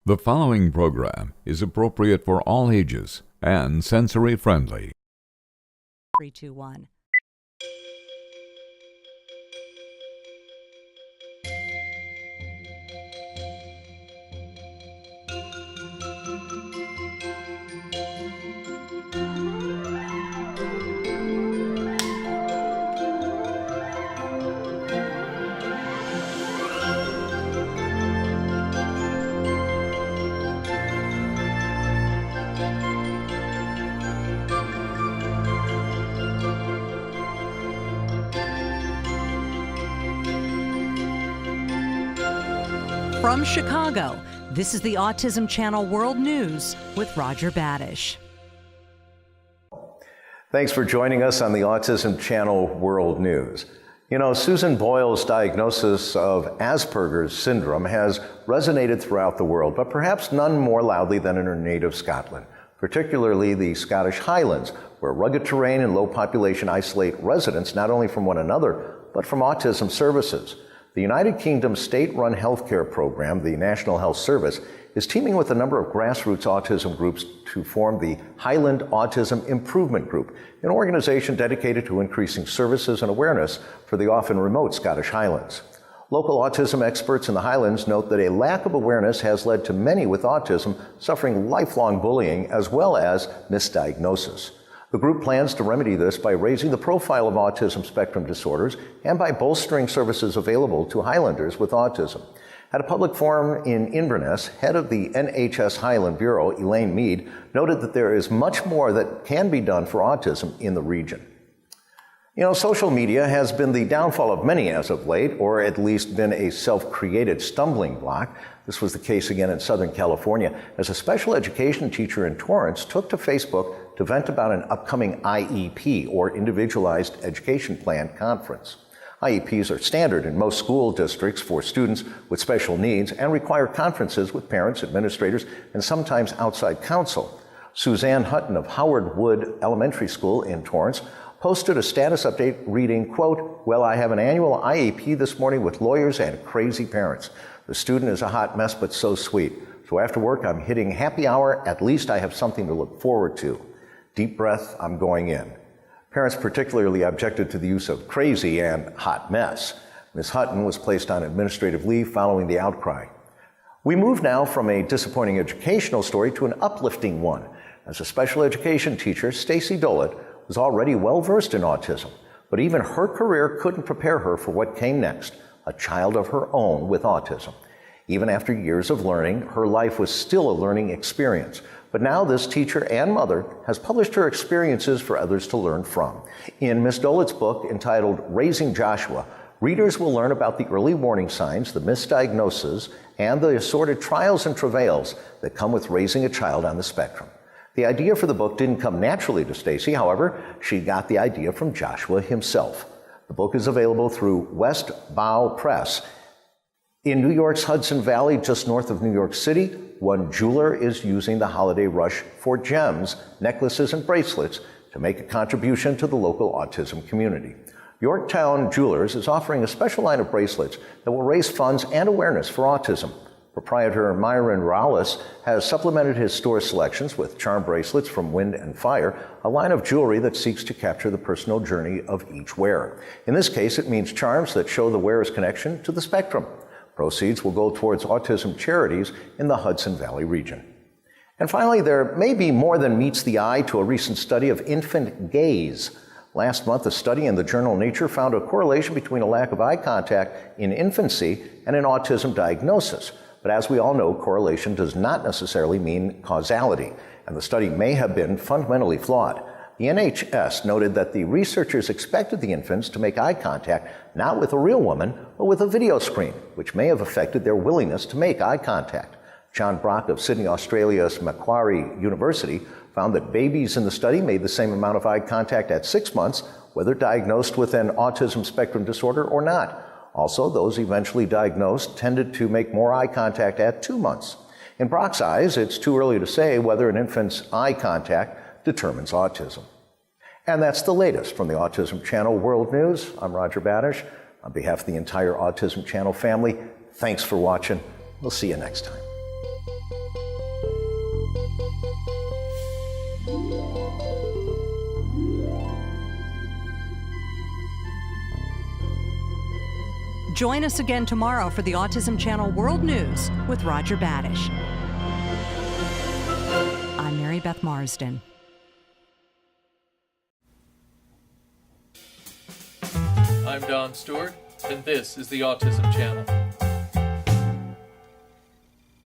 The following program is appropriate for all ages and sensory friendly. 3, 2, 1. From Chicago, this is the Autism Channel World News with Roger Badish. Thanks for joining us on the Autism Channel World News. You know, Susan Boyle's diagnosis of Asperger's syndrome has resonated throughout the world, but perhaps none more loudly than in her native Scotland, particularly the Scottish Highlands, where rugged terrain and low population isolate residents not only from one another, but from autism services. The United Kingdom state-run healthcare program, the National Health Service, is teaming with a number of grassroots autism groups to form the Highland Autism Improvement Group, an organization dedicated to increasing services and awareness for the often remote Scottish Highlands. Local autism experts in the Highlands note that a lack of awareness has led to many with autism suffering lifelong bullying as well as misdiagnosis. The group plans to remedy this by raising the profile of autism spectrum disorders and by bolstering services available to Highlanders with autism. At a public forum in Inverness, head of the NHS Highland Bureau, Elaine Mead, noted that there is much more that can be done for autism in the region. You know, social media has been the downfall of many as of late, or at least been a self-created stumbling block. This was the case again in Southern California, as a special education teacher in Torrance took to Facebook to vent about an upcoming IEP, or Individualized Education Plan, conference. IEPs are standard in most school districts for students with special needs and require conferences with parents, administrators, and sometimes outside counsel. Suzanne Hutton of Howard Wood Elementary School in Torrance posted a status update reading, quote, "Well, I have an annual IEP this morning with lawyers and crazy parents. The student is a hot mess, but so sweet. So after work, I'm hitting happy hour. At least I have something to look forward to. Deep breath, I'm going in." Parents particularly objected to the use of crazy and hot mess. Ms. Hutton was placed on administrative leave following the outcry. We move now from a disappointing educational story to an uplifting one. As a special education teacher, Stacy Dolet was already well-versed in autism, but even her career couldn't prepare her for what came next, a child of her own with autism. Even after years of learning, her life was still a learning experience. But now this teacher and mother has published her experiences for others to learn from. In Ms. Dolet's book entitled Raising Joshua, readers will learn about the early warning signs, the misdiagnoses, and the assorted trials and travails that come with raising a child on the spectrum. The idea for the book didn't come naturally to Stacy. However, she got the idea from Joshua himself. The book is available through West Bow Press. In New York's Hudson Valley, just north of New York City, one jeweler is using the holiday rush for gems, necklaces, and bracelets to make a contribution to the local autism community. Yorktown Jewelers is offering a special line of bracelets that will raise funds and awareness for autism. Proprietor Myron Rowles has supplemented his store selections with charm bracelets from Wind and Fire, a line of jewelry that seeks to capture the personal journey of each wearer. In this case, it means charms that show the wearer's connection to the spectrum. Proceeds will go towards autism charities in the Hudson Valley region. And finally, there may be more than meets the eye to a recent study of infant gaze. Last month, a study in the journal Nature found a correlation between a lack of eye contact in infancy and an autism diagnosis. But as we all know, correlation does not necessarily mean causality, and the study may have been fundamentally flawed. The NHS noted that the researchers expected the infants to make eye contact not with a real woman, but with a video screen, which may have affected their willingness to make eye contact. John Brock of Sydney, Australia's Macquarie University found that babies in the study made the same amount of eye contact at 6 months, whether diagnosed with an autism spectrum disorder or not. Also, those eventually diagnosed tended to make more eye contact at 2 months. In Brock's eyes, it's too early to say whether an infant's eye contact determines autism. And that's the latest from the Autism Channel World News. I'm Roger Badish. On behalf of the entire Autism Channel family, thanks for watching. We'll see you next time. Join us again tomorrow for the Autism Channel World News with Roger Badish. I'm Mary Beth Marsden. I'm Don Stewart, and this is the Autism Channel.